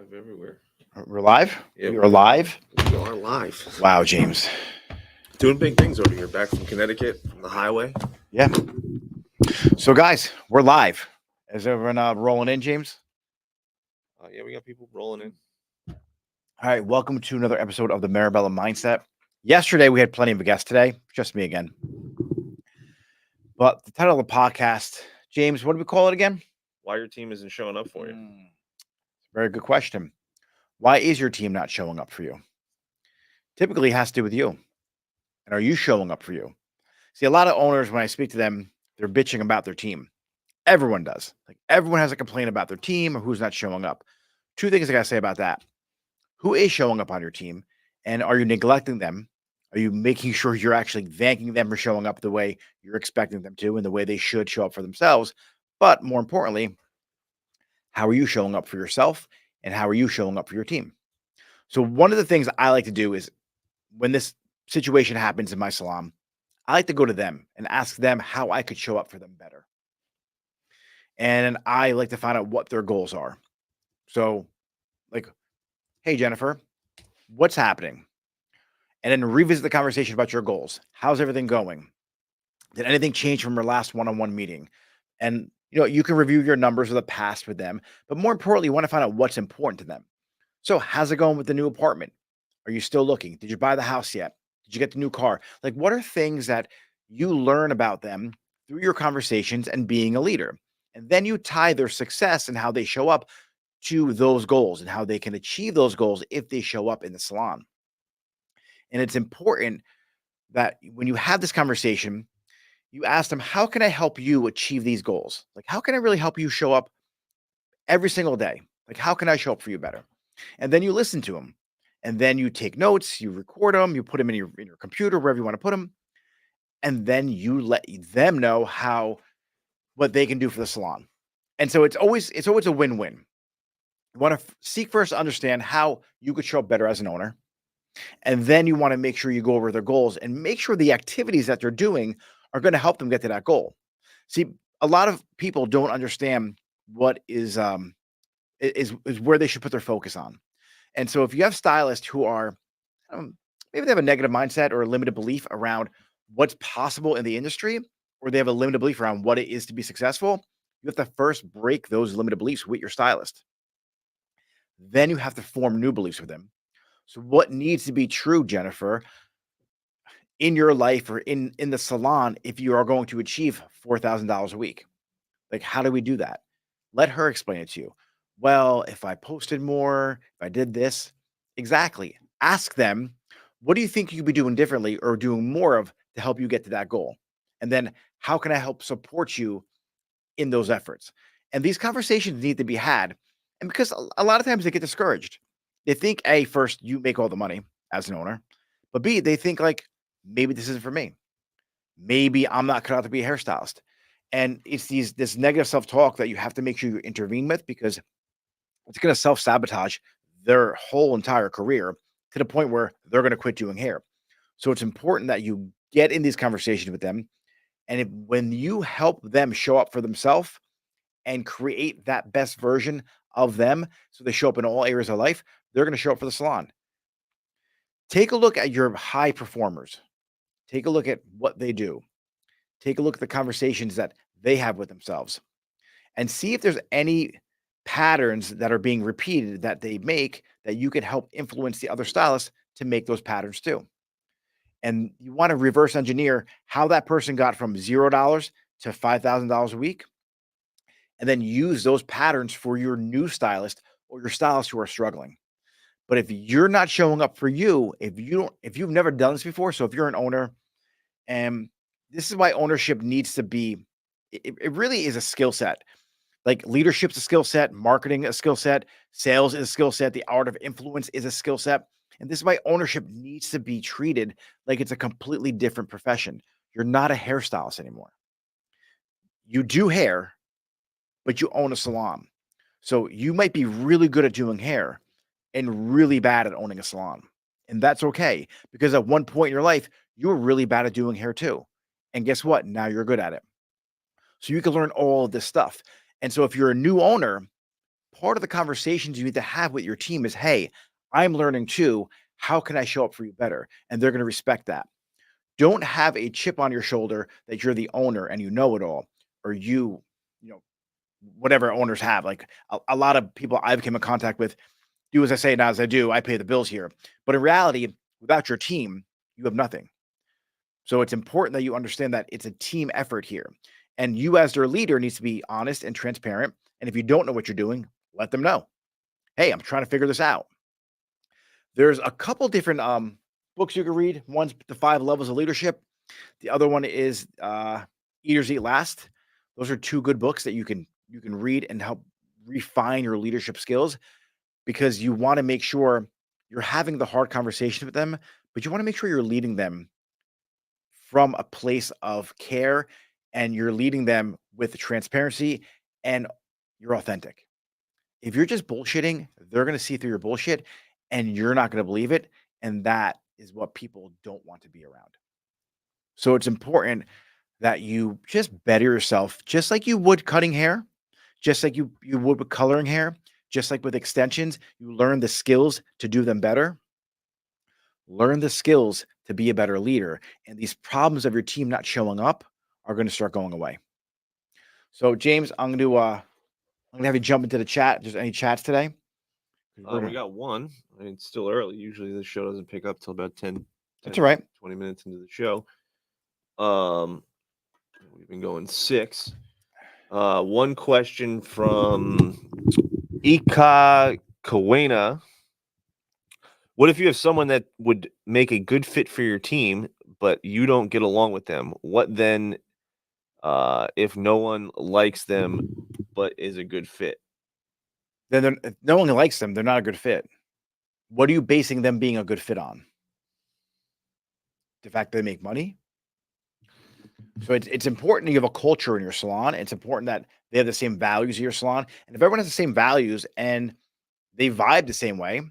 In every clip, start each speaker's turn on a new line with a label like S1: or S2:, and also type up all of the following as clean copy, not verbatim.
S1: live everywhere.
S2: We're live?
S1: Yeah,
S2: We are live?
S1: we are live.
S2: Wow, James.
S1: Doing big things over here, back from Connecticut, from the highway.
S2: Yeah. So, guys, we're live. Is everyone rolling in, James?
S1: Yeah, we got people rolling in.
S2: All right. Welcome to another episode of the Mirabella Mindset. Yesterday, we had plenty of guests today. Just me again. But the title of the podcast, James, what do we call it again?
S1: Why your team isn't showing up for you?
S2: Very good question. Why is your team not showing up for you? Typically, it has to do with you. And are you showing up for you? See, a lot of owners, when I speak to them, they're bitching about their team. Everyone does. Like everyone has a complaint about their team or who's not showing up. Two things I gotta say about that. Who is showing up on your team? And are you neglecting them? Are you making sure you're actually thanking them for showing up the way you're expecting them to and the way they should show up for themselves? But more importantly, how are you showing up for yourself and how are you showing up for your team? So one of the things I like to do is when this situation happens in my salon, I like to go to them and ask them how I could show up for them better. And I like to find out what their goals are. So, like, hey, Jennifer, what's happening? And then revisit the conversation about your goals. How's everything going? Did anything change from your last one-on-one meeting? And you can review your numbers of the past with them, but more importantly, you want to find out what's important to them. So, how's it going with the new apartment? Are you still looking? Did you buy the house yet? Did you get the new car? Like, what are things that you learn about them through your conversations and being a leader? And then you tie their success and how they show up to those goals and how they can achieve those goals if they show up in the salon. And it's important that when you have this conversation, you ask them, how can I help you achieve these goals? Like, how can I really help you show up every single day? Like, how can I show up for you better? And then you listen to them. And then you take notes, you record them, you put them in your computer, wherever you want to put them. And then you let them know what they can do for the salon. And so it's always a win-win. You want to seek first to understand how you could show up better as an owner. And then you want to make sure you go over their goals and make sure the activities that they're doing are going to help them get to that goal. See, a lot of people don't understand what is where they should put their focus on. And so if you have stylists who are maybe they have a negative mindset or a limited belief around what's possible in the industry, or they have a limited belief around what it is to be successful, you have to first break those limited beliefs with your stylist. Then you have to form new beliefs with them. So what needs to be true, Jennifer, in your life or in the salon if you are going to achieve $4,000 a week? Like, how do we do that? Let her explain it to you. Well, if I posted more, if I did this, exactly. Ask them, what do you think you could be doing differently or doing more of to help you get to that goal? And then how can I help support you in those efforts? And these conversations need to be had. And because a lot of times they get discouraged. They think, A, first, you make all the money as an owner, but B, they think like, maybe this isn't for me. Maybe I'm not cut out to be a hairstylist. And it's this negative self-talk that you have to make sure you intervene with because it's going to self-sabotage their whole entire career to the point where they're going to quit doing hair. So it's important that you get in these conversations with them. And when you help them show up for themselves and create that best version of them so they show up in all areas of life, they're going to show up for the salon. Take a look at your high performers. Take a look at what they do. Take a look at the conversations that they have with themselves and see if there's any patterns that are being repeated that they make that you can help influence the other stylists to make those patterns too. And you want to reverse engineer how that person got from $0 to $5,000 a week, and then use those patterns for your new stylist or your stylists who are struggling. But if you're not showing up for you, if you've never done this before, so if you're an owner, and this is why ownership needs to be, it really is a skill set. Like leadership's a skill set, marketing a skill set, sales is a skill set, the art of influence is a skill set. And this is why ownership needs to be treated like it's a completely different profession. You're not a hairstylist anymore. You do hair, but you own a salon. So you might be really good at doing hair and really bad at owning a salon. And that's okay because at one point in your life, you were really bad at doing hair too. And guess what? Now you're good at it. So you can learn all of this stuff. And so if you're a new owner, part of the conversations you need to have with your team is, hey, I'm learning too. How can I show up for you better? And they're going to respect that. Don't have a chip on your shoulder that you're the owner and you know it all, or you know, whatever owners have. Like a lot of people I've come in contact with do as I say, not as I do. I pay the bills here. But in reality, without your team, you have nothing. So it's important that you understand that it's a team effort here. And you, as their leader, needs to be honest and transparent. And if you don't know what you're doing, let them know. Hey, I'm trying to figure this out. There's a couple different books you can read. One's The 5 Levels of Leadership. The other one is Eaters Eat Last. Those are two good books that you can read and help refine your leadership skills, because you want to make sure you're having the hard conversation with them, but you want to make sure you're leading them from a place of care, and you're leading them with transparency, and you're authentic. If you're just bullshitting, they're going to see through your bullshit and you're not going to believe it. And that is what people don't want to be around. So it's important that you just better yourself, just like you would cutting hair, just like you would with coloring hair, just like with extensions. You learn the skills to do them better. Learn the skills to be a better leader. And these problems of your team not showing up are going to start going away. So, James, I'm gonna have you jump into the chat. If there's any chats today?
S1: We got one. I mean, it's still early. Usually the show doesn't pick up till about 10,
S2: That's all right.
S1: 20 minutes into the show. We've been going 6. One question from Ika Kawena. What if you have someone that would make a good fit for your team, but you don't get along with them? What then if no one likes them but is a good fit?
S2: Then if no one likes them, they're not a good fit. What are you basing them being a good fit on? The fact that they make money? So it's important that you have a culture in your salon. It's important that they have the same values in your salon. And if everyone has the same values and they vibe the same way,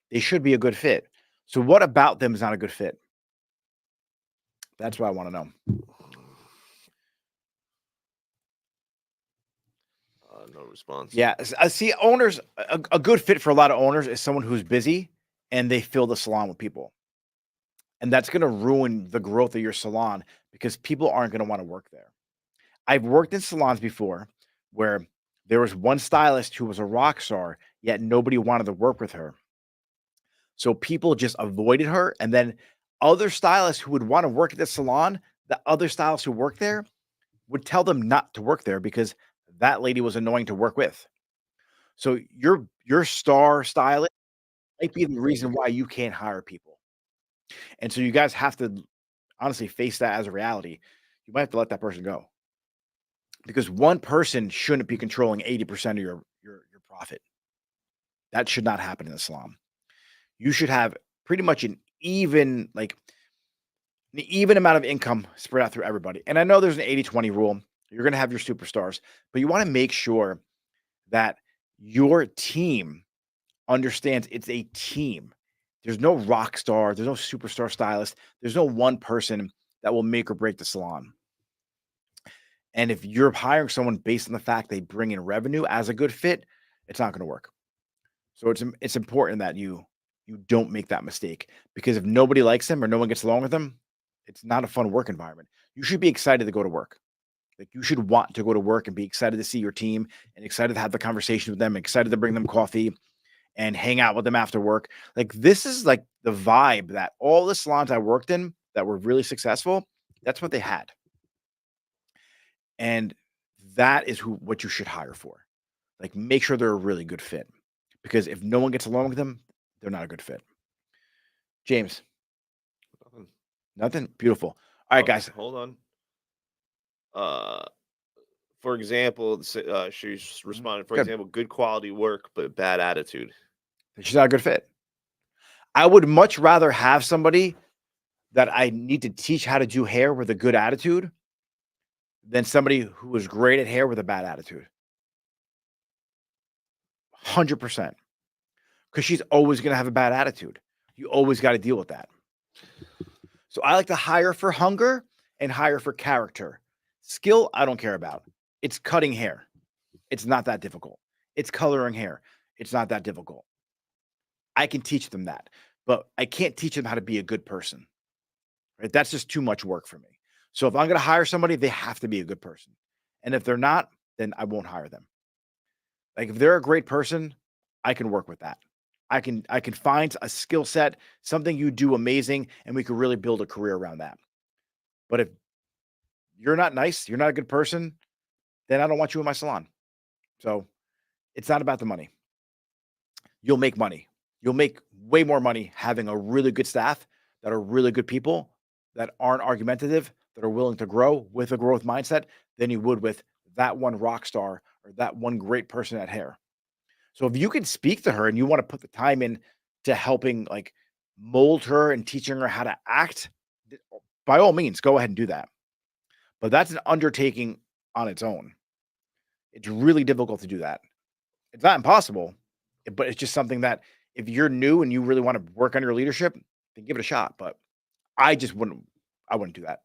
S2: they should be a good fit. So what about them is not a good fit? That's what I want to know.
S1: No response.
S2: Yeah, I see owners, a good fit for a lot of owners is someone who's busy and they fill the salon with people. And that's going to ruin the growth of your salon because people aren't going to want to work there. I've worked in salons before where there was one stylist who was a rock star, yet nobody wanted to work with her. So people just avoided her. And then other stylists who would want to work at the salon, the other stylists who worked there would tell them not to work there because that lady was annoying to work with. So your star stylist might be the reason why you can't hire people. And so you guys have to honestly face that as a reality. You might have to let that person go. Because one person shouldn't be controlling 80% of your profit. That should not happen in the salon. You should have pretty much an even amount of income spread out through everybody. And I know there's an 80-20 rule. You're going to have your superstars, but you want to make sure that your team understands it's a team. There's no rock star, there's no superstar stylist, there's no one person that will make or break the salon. And if you're hiring someone based on the fact they bring in revenue as a good fit, it's not going to work. So it's important that you don't make that mistake, because if nobody likes them or no one gets along with them, it's not a fun work environment. You should be excited to go to work. Like, you should want to go to work and be excited to see your team and excited to have the conversation with them, excited to bring them coffee and hang out with them after work. Like, this is like the vibe that all the salons I worked in that were really successful, that's what they had. And that is what you should hire for. Like, make sure they're a really good fit, because if no one gets along with them, they're not a good fit. James. Nothing? Beautiful. All right, guys.
S1: Hold on. For example, she's responded, for example, good quality work, but bad attitude.
S2: She's not a good fit. I would much rather have somebody that I need to teach how to do hair with a good attitude than somebody who is great at hair with a bad attitude. 100%. Because she's always going to have a bad attitude. You always got to deal with that. So I like to hire for hunger and hire for character. Skill, I don't care about. It's cutting hair. It's not that difficult. It's coloring hair. It's not that difficult. I can teach them that, but I can't teach them how to be a good person. Right? That's just too much work for me. So if I'm going to hire somebody, they have to be a good person. And if they're not, then I won't hire them. Like if they're a great person, I can work with that. I can find a skill set, something you do amazing, and we could really build a career around that. But if you're not nice, you're not a good person, then I don't want you in my salon. So it's not about the money. You'll make money. You'll make way more money having a really good staff that are really good people that aren't argumentative, that are willing to grow with a growth mindset than you would with that one rock star or that one great person at hair. So if you can speak to her and you want to put the time in to helping like mold her and teaching her how to act, by all means, go ahead and do that. But that's an undertaking on its own. It's really difficult to do that. It's not impossible, but it's just something that if you're new and you really want to work on your leadership, then give it a shot. But I just wouldn't. I wouldn't do that.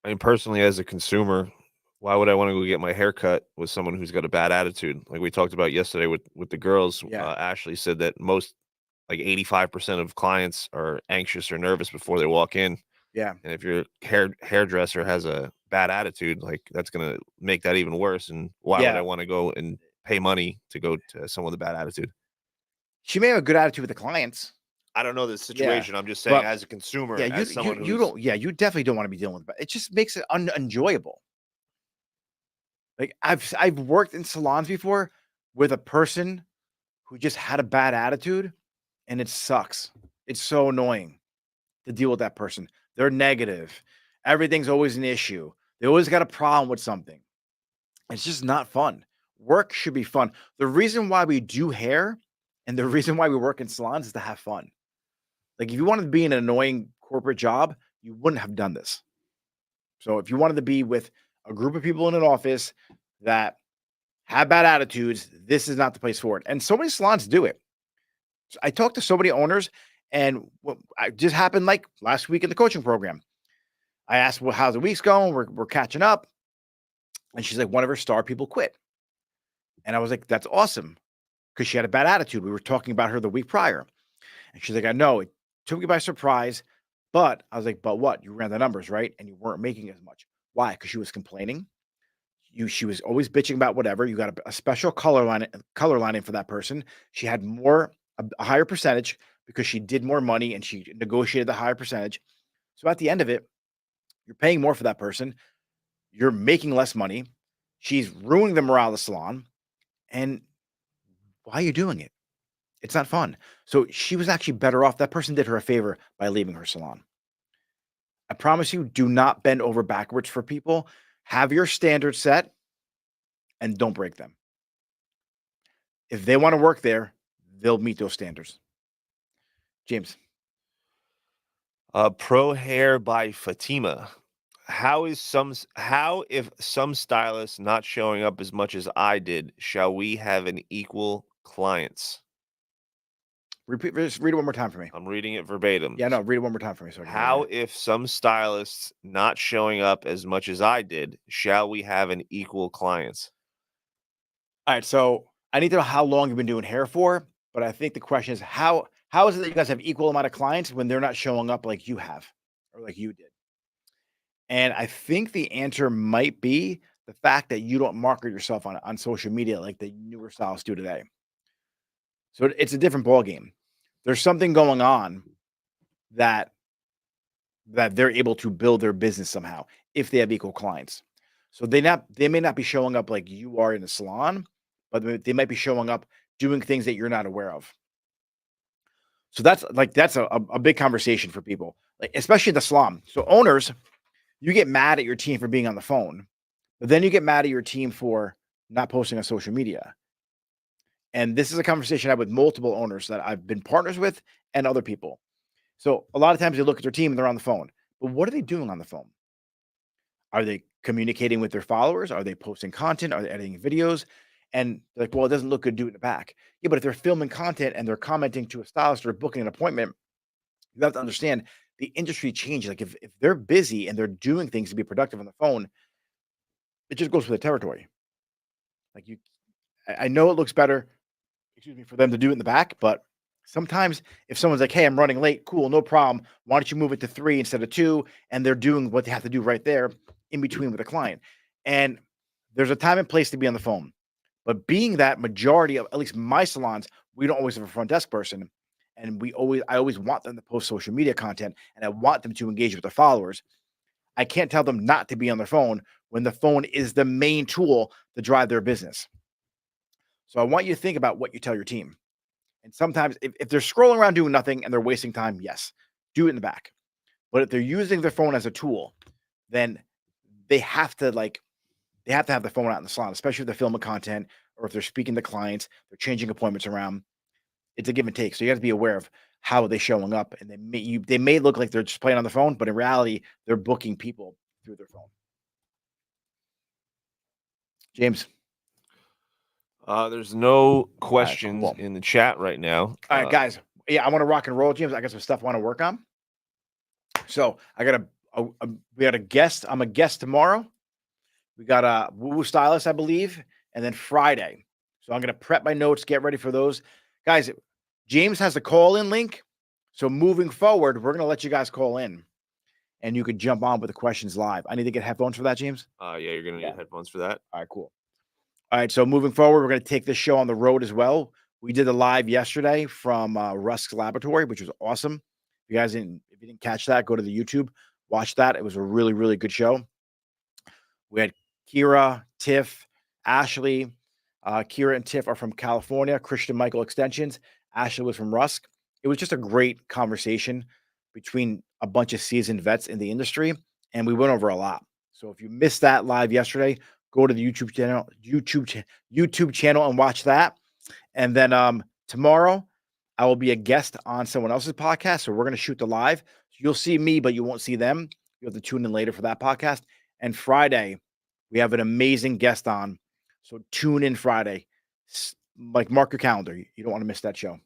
S1: I mean, personally, as a consumer, why would I want to go get my hair cut with someone who's got a bad attitude? Like we talked about yesterday with the girls,
S2: Yeah,
S1: Ashley said that most, like 85% of clients are anxious or nervous before they walk in.
S2: yeah,
S1: And if your hairdresser has a bad attitude, like that's gonna make that even worse. And why would I
S2: yeah.
S1: want to go and pay money to go to someone with a bad attitude?
S2: She may have a good attitude with the clients.
S1: I don't know the
S2: Yeah,
S1: situation. I'm just saying,
S2: but
S1: as a consumer,
S2: yeah,
S1: as someone
S2: you
S1: who's
S2: don't. Yeah, you definitely don't want to be dealing with that. It just makes it unenjoyable. Like I've worked in salons before with a person who just had a bad attitude, and it sucks. It's so annoying to deal with that person. They're negative. Everything's always an issue. They always got a problem with something. It's just not fun. Work should be fun. The reason why we do hair and the reason why we work in salons is to have fun. Like if you wanted to be in an annoying corporate job, you wouldn't have done this. So if you wanted to be with a group of people in an office that have bad attitudes, this is not the place for it. And so many salons do it. I talked to so many owners, and what I just happened like last week in the coaching program. I asked, "Well, how's the week's going? We're catching up." And she's like, "One of her star people quit." And I was like, "That's awesome," because she had a bad attitude. We were talking about her the week prior. And she's like, "I know it took me by surprise." But I was like, "But what? You ran the numbers, right? And you weren't making as much. Why? Because she was complaining. She was always bitching about whatever. You got a special color lining for that person. She had a higher percentage because she did more money and she negotiated the higher percentage. So at the end of it, you're paying more for that person. You're making less money. She's ruining the morale of the salon. And why are you doing it? It's not fun. So she was actually better off. That person did her a favor by leaving her salon. I promise you, do not bend over backwards for people. Have your standards set and don't break them. If they want to work there, they'll meet those standards. James,
S1: Pro Hair by Fatima. How if some stylists not showing up as much as I did, shall we have an equal clients?
S2: repeat. Just read it one more time for me.
S1: I'm reading it verbatim.
S2: Yeah, no, read it one more time for me so I can hear it
S1: How
S2: right.
S1: if some stylists not showing up as much as I did, shall we have an equal clients?
S2: All right, so I need to know how long you've been doing hair for, but I think the question is how is it that you guys have equal amount of clients when they're not showing up like you have or like you did? And I think the answer might be the fact that you don't market yourself on social media like the newer stylists do today. So it's a different ball game. There's something going on that they're able to build their business somehow if they have equal clients. So they may not be showing up like you are in the salon, but they might be showing up doing things that you're not aware of. So that's a big conversation for people, like especially the salon. So owners, you get mad at your team for being on the phone, but then you get mad at your team for not posting on social media. And this is a conversation I have with multiple owners that I've been partners with and other people. So a lot of times they look at their team and they're on the phone. But what are they doing on the phone? Are they communicating with their followers? Are they posting content? Are they editing videos? And they're like, well, it doesn't look good, do it in the back. Yeah, but if they're filming content and they're commenting to a stylist or booking an appointment, you have to understand the industry changes. Like if they're busy and they're doing things to be productive on the phone, it just goes with the territory. Like you I know it looks better, for them to do it in the back, but sometimes if someone's like, hey, I'm running late, cool, no problem. Why don't you move it to 3 instead of 2? And they're doing what they have to do right there in between with a client. And there's a time and place to be on the phone. But being that majority of, at least my salons, we don't always have a front desk person. And I always want them to post social media content, and I want them to engage with their followers. I can't tell them not to be on their phone when the phone is the main tool to drive their business. So I want you to think about what you tell your team. And sometimes if they're scrolling around doing nothing and they're wasting time, yes, do it in the back. But if they're using their phone as a tool, then they have to have the phone out in the salon, especially if they're filming content or if they're speaking to clients, they're changing appointments around. It's a give and take. So you have to be aware of how they're showing up. And they may look like they're just playing on the phone, but in reality, they're booking people through their phone. James.
S1: There's no questions
S2: cool.
S1: in the chat right now.
S2: All right, guys. Yeah, I want to rock and roll, James. I got some stuff I want to work on. So I got we got a guest. I'm a guest tomorrow. We got a woo-woo stylist, I believe, and then Friday. So I'm going to prep my notes, get ready for those. Guys, James has a call-in link. So moving forward, we're going to let you guys call in, and you can jump on with the questions live. I need to get headphones for that, James?
S1: Yeah, you're going to need headphones for that.
S2: All right, cool. All right, so moving forward, we're going to take this show on the road as well. We did a live yesterday from Rusk's Laboratory, which was awesome. If you didn't catch that, go to the YouTube, watch that. It was a really, really good show. We had Kira, Tiff, Ashley. Kira and Tiff are from California, Christian Michael Extensions. Ashley was from Rusk. It was just a great conversation between a bunch of seasoned vets in the industry, and we went over a lot. So if you missed that live yesterday, go to the YouTube channel and watch that. And then tomorrow, I will be a guest on someone else's podcast. So we're going to shoot the live. So you'll see me, but you won't see them. You have to tune in later for that podcast. And Friday, we have an amazing guest on. So tune in Friday. Like, mark your calendar. You don't want to miss that show.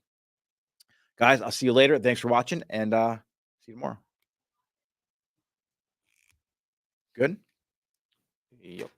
S2: Guys, I'll see you later. Thanks for watching, and see you tomorrow. Good?
S1: Yep.